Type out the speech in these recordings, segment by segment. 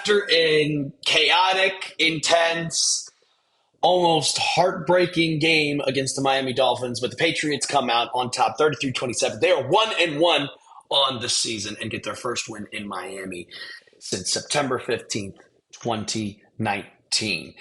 after a chaotic, intense, almost heartbreaking game against the Miami Dolphins, but the Patriots come out on top 33-27. They are 1-1 on the season and get their first win in Miami since September 15th, 2019.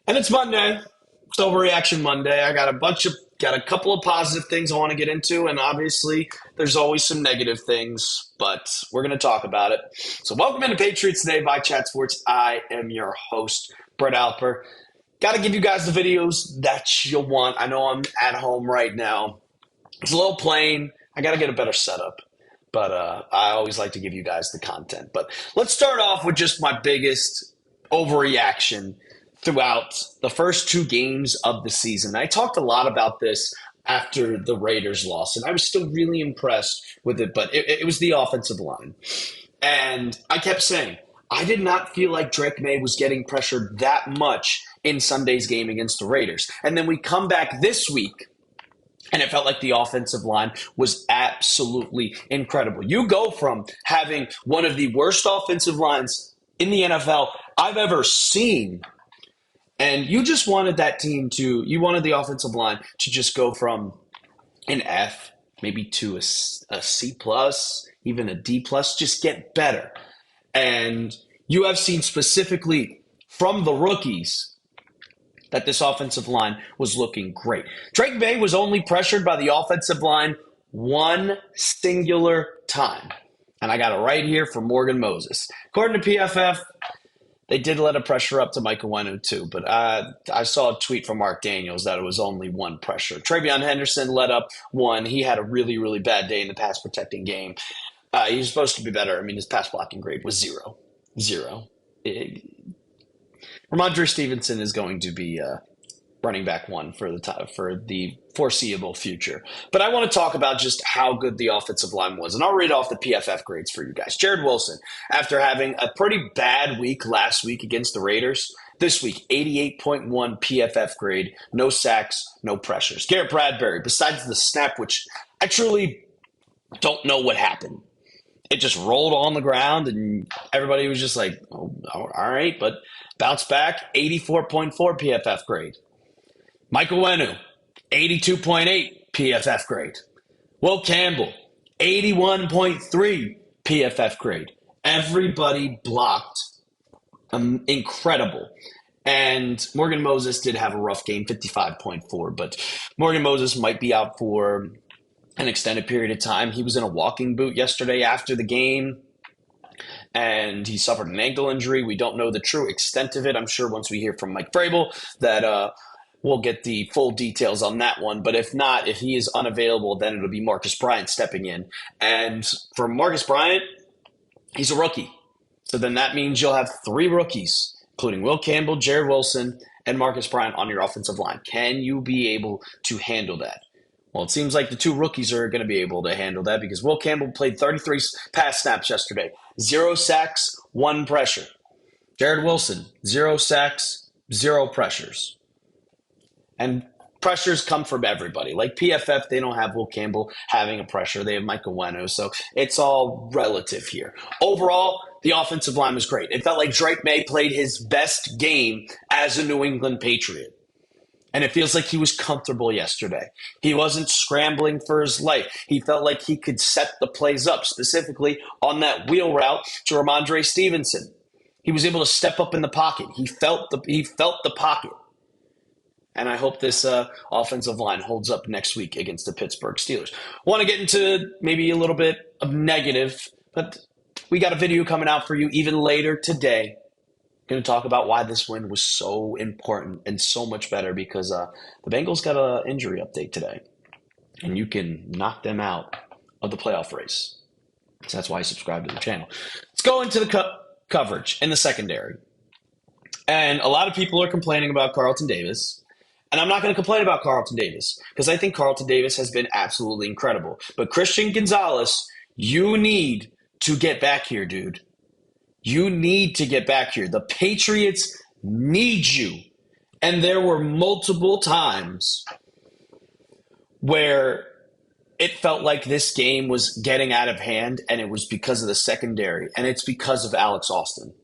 And it's Monday. It's Overreaction Monday. I got a couple of positive things I want to get into, and obviously there's always some negative things, but we're going to talk about it. So welcome into Patriots Today by Chat Sports. I am your host, Brett Alper. Got to give you guys the videos that you'll want. I know I'm at home right now. It's a little plain. I got to get a better setup, but I always like to give you guys the content. But let's start off with just my biggest overreaction throughout the first two games of the season. I talked a lot about this after the Raiders lost, and I was still really impressed with it, but it was the offensive line. And I kept saying, I did not feel like Drake Maye was getting pressured that much in Sunday's game against the Raiders. And then we come back this week, and it felt like the offensive line was absolutely incredible. You go from having one of the worst offensive lines in the NFL I've ever seen, and you just wanted that team you wanted the offensive line to just go from an F, maybe to a C+, even a D+, just get better. And you have seen specifically from the rookies that this offensive line was looking great. Drake Maye was only pressured by the offensive line one singular time. And I got it right here from Morgan Moses. According to PFF, they did let a pressure up to Onwenu too, but I saw a tweet from Mark Daniels that it was only one pressure. Travion Henderson let up one. He had a really, really bad day in the pass protecting game. He was supposed to be better. I mean, his pass blocking grade was zero. Ramondre Stevenson is going to be running back one for the foreseeable future. But I want to talk about just how good the offensive line was. And I'll read off the PFF grades for you guys. Jared Wilson, after having a pretty bad week last week against the Raiders, this week, 88.1 PFF grade, no sacks, no pressures. Garrett Bradbury, besides the snap, which I truly don't know what happened. It just rolled on the ground, and everybody was just like, oh, all right, but bounced back, 84.4 PFF grade. Onwenu, 82.8 PFF grade. Will Campbell, 81.3 PFF grade. Everybody blocked incredible. And Morgan Moses did have a rough game, 55.4, but Morgan Moses might be out for an extended period of time. He was in a walking boot yesterday after the game, and he suffered an ankle injury. We don't know the true extent of it. I'm sure once we hear from Mike Vrabel that we'll get the full details on that one. But if not, if he is unavailable, then it'll be Marcus Bryant stepping in. And for Marcus Bryant, he's a rookie. So then that means you'll have three rookies, including Will Campbell, Jared Wilson, and Marcus Bryant on your offensive line. Can you be able to handle that? Well, it seems like the two rookies are going to be able to handle that because Will Campbell played 33 pass snaps yesterday. 0 sacks, 1 pressure. Jared Wilson, 0 sacks, 0 pressures. And pressures come from everybody. Like PFF, they don't have Will Campbell having a pressure. They have Onwenu, so it's all relative here. Overall, the offensive line was great. It felt like Drake Maye played his best game as a New England Patriot. And it feels like he was comfortable yesterday. He wasn't scrambling for his life. He felt like he could set the plays up, specifically on that wheel route to Ramondre Stevenson. He was able to step up in the pocket. He felt the pocket. And I hope this offensive line holds up next week against the Pittsburgh Steelers. Want to get into maybe a little bit of negative, but we got a video coming out for you even later today. Going to talk about why this win was so important and so much better because the Bengals got an injury update today, and you can knock them out of the playoff race. So that's why I subscribe to the channel. Let's go into the coverage in the secondary. And a lot of people are complaining about Carlton Davis. And I'm not going to complain about Carlton Davis because I think Carlton Davis has been absolutely incredible. But Christian Gonzalez, you need to get back here, dude. You need to get back here. The Patriots need you. And there were multiple times where it felt like this game was getting out of hand, and it was because of the secondary, and it's because of Alex Austin.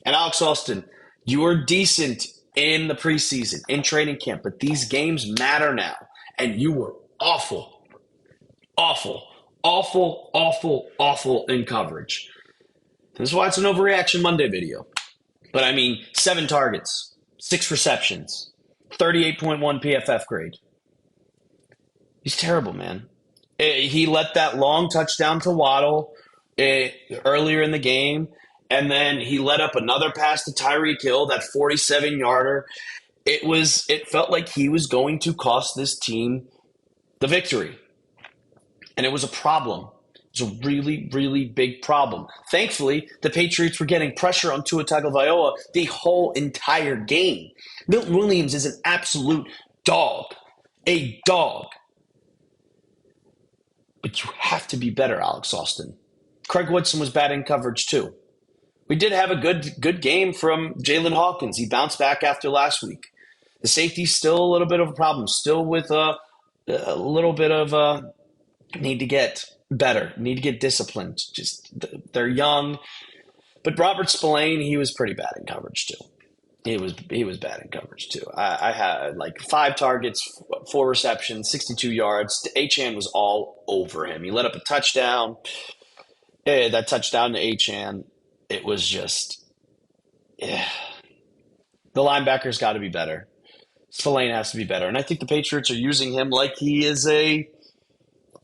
And Alex Austin, you were decent in the preseason, in training camp, but these games matter now. And you were awful, awful, awful, awful, awful in coverage. This is why it's an Overreaction Monday video. But I mean, 7 targets, 6 receptions, 38.1 PFF grade. He's terrible, man. He let that long touchdown to Waddle earlier in the game, and then he let up another pass to Tyreek Hill, that 47-yarder. It felt like he was going to cost this team the victory, and it was a problem. It was a really, really big problem. Thankfully, the Patriots were getting pressure on Tua Tagovailoa the whole entire game. Milton Williams is an absolute dog, a dog. But you have to be better, Alex Austin. Craig Woodson was bad in coverage too. We did have a good game from Jalen Hawkins. He bounced back after last week. The safety's still a little bit of a problem. Still with a little bit of need to get better. Need to get disciplined. Just they're young. But Robert Spillane, he was pretty bad in coverage too. He was bad in coverage too. I had like 5 targets, 4 receptions, 62 yards. Achane was all over him. He let up a touchdown. That touchdown to Achane, it was just, the linebacker's got to be better. Spillane has to be better. And I think the Patriots are using him like he is a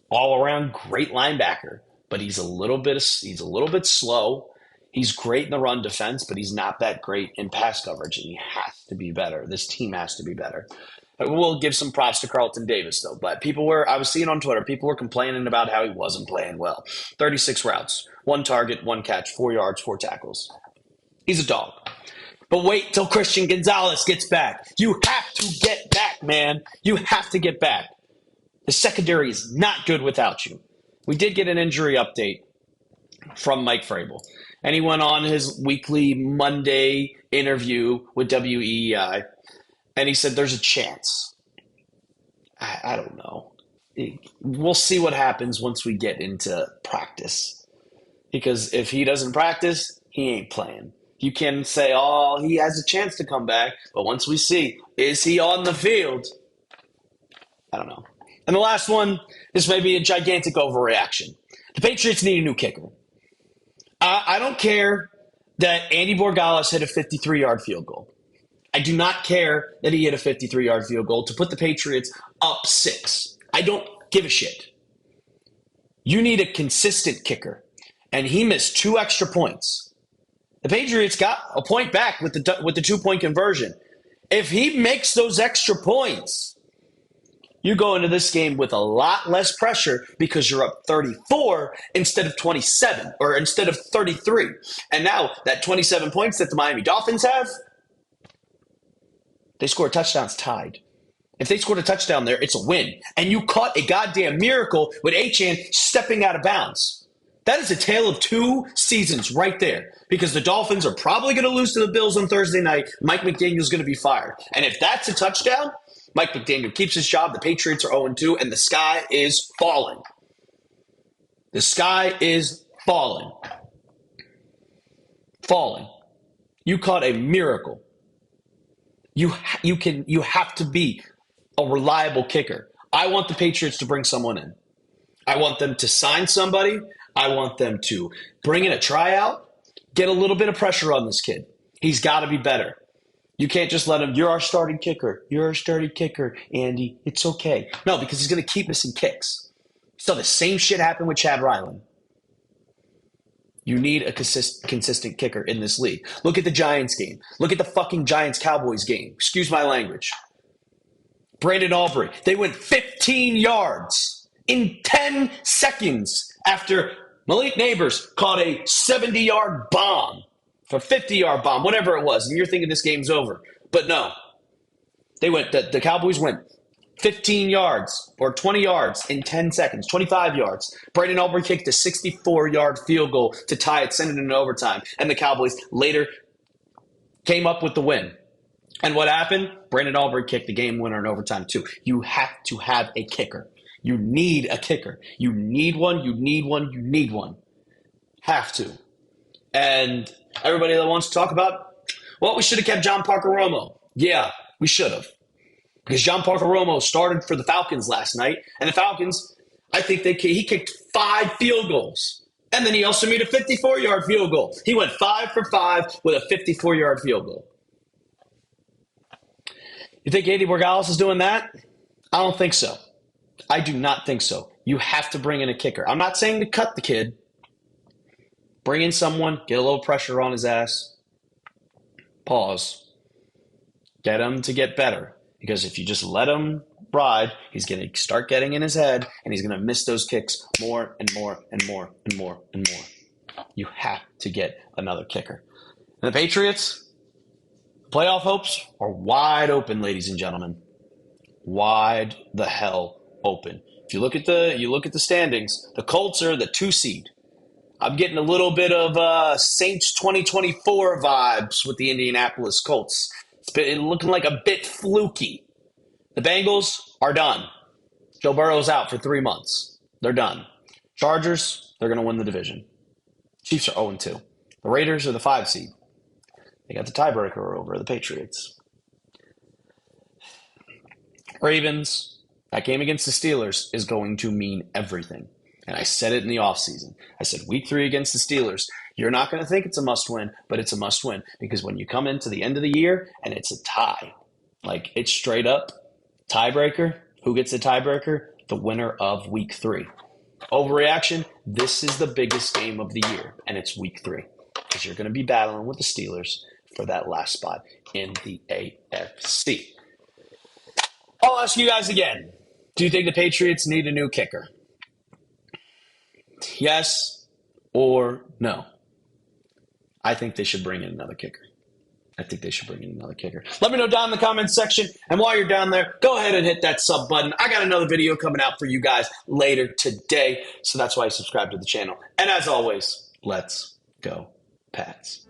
all-around great linebacker. But he's a little bit slow. He's great in the run defense, but he's not that great in pass coverage, and he has to be better. This team has to be better. We'll give some props to Carlton Davis, though. But I was seeing on Twitter, people were complaining about how he wasn't playing well. 36 routes, 1 target, 1 catch, 4 yards, 4 tackles. He's a dog. But wait till Christian Gonzalez gets back. You have to get back, man. You have to get back. The secondary is not good without you. We did get an injury update from Mike Vrabel. And he went on his weekly Monday interview with WEEI, and he said there's a chance. I don't know. We'll see what happens once we get into practice. Because if he doesn't practice, he ain't playing. You can say, oh, he has a chance to come back, but once we see, is he on the field? I don't know. And the last one, this may be a gigantic overreaction. The Patriots need a new kicker. I don't care that Andy Borregales hit a 53-yard field goal. I do not care that he hit a 53-yard field goal to put the Patriots up 6. I don't give a shit. You need a consistent kicker, and he missed 2 extra points. The Patriots got a point back with the 2-point conversion. If he makes those extra points, you go into this game with a lot less pressure because you're up 34 instead of 27 or instead of 33. And now that 27 points that the Miami Dolphins have, they score touchdowns tied. If they scored a touchdown there, it's a win. And you caught a goddamn miracle with Achane stepping out of bounds. That is a tale of 2 seasons right there because the Dolphins are probably going to lose to the Bills on Thursday night. Mike McDaniel's going to be fired. And if that's a touchdown, Mike McDaniel keeps his job. The Patriots are 0-2, and the sky is falling. The sky is falling. Falling. You caught a miracle. You have to be a reliable kicker. I want the Patriots to bring someone in. I want them to sign somebody. I want them to bring in a tryout, get a little bit of pressure on this kid. He's got to be better. You can't just let him, you're our starting kicker. You're our starting kicker, Andy. It's okay. No, because he's going to keep missing kicks. So the same shit happened with Chad Ryland. You need a consistent kicker in this league. Look at the Giants game. Look at the fucking Giants-Cowboys game. Excuse my language. Brandon Aubrey. They went 15 yards in 10 seconds after Malik Neighbors caught a 70-yard bomb. For a 50-yard bomb, whatever it was, and you're thinking this game's over. But no. The Cowboys went 15 yards or 20 yards in 10 seconds, 25 yards. Brandon Aubrey kicked a 64-yard field goal to tie it, send it into overtime. And the Cowboys later came up with the win. And what happened? Brandon Aubrey kicked the game winner in overtime too. You have to have a kicker. You need a kicker. You need one, you need one, you need one. Have to. And Everybody that wants to talk about, well, we should have kept John Parker Romo. Yeah, we should have. Because John Parker Romo started for the Falcons last night, and the Falcons, I think he kicked 5 field goals. And then he also made a 54-yard field goal. He went 5 for 5 with a 54-yard field goal. You think Andy Borregales is doing that? I don't think so. I do not think so. You have to bring in a kicker. I'm not saying to cut the kid. Bring in someone, get a little pressure on his ass. Pause. Get him to get better. Because if you just let him ride, he's going to start getting in his head, and he's going to miss those kicks more and more and more and more and more. You have to get another kicker. And the Patriots, playoff hopes are wide open, ladies and gentlemen. Wide the hell open. If you look at the standings, the Colts are the 2 seed. I'm getting a little bit of Saints 2024 vibes with the Indianapolis Colts. It's been looking like a bit fluky. The Bengals are done. Joe Burrow's out for 3 months. They're done. Chargers, they're going to win the division. Chiefs are 0-2. The Raiders are the 5 seed. They got the tiebreaker over the Patriots. Ravens, that game against the Steelers is going to mean everything. And I said it in the offseason. I said week 3 against the Steelers, you're not going to think it's a must-win, but it's a must-win. Because when you come into the end of the year and it's a tie, like it's straight up tiebreaker, who gets the tiebreaker? The winner of week 3. Overreaction, this is the biggest game of the year, and it's week 3. Because you're going to be battling with the Steelers for that last spot in the AFC. I'll ask you guys again. Do you think the Patriots need a new kicker? Yes or no? I think they should bring in another kicker. Let me know down in the comments section. And while you're down there, go ahead and hit that sub button. I got another video coming out for you guys later today. So that's why I subscribe to the channel. And as always, let's go Pats.